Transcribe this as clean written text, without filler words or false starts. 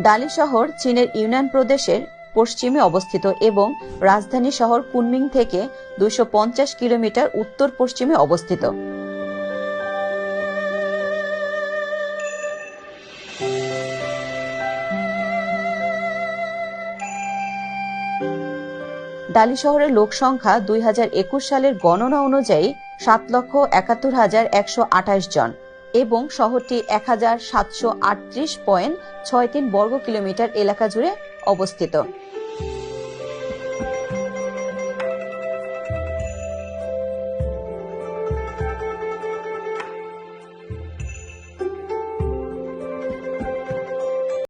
ডালি শহর চীনের ইউনান প্রদেশের পশ্চিমে অবস্থিত এবং রাজধানী শহর কুনমিং থেকে 250 কিলোমিটার উত্তর পশ্চিমে অবস্থিত। ডালি শহরের লোক সংখ্যা 2021 সালের গণনা অনুযায়ী 7,71,128 জন এবং শহরটি 1738.63 বর্গ কিলোমিটার এলাকা জুড়ে অবস্থিত।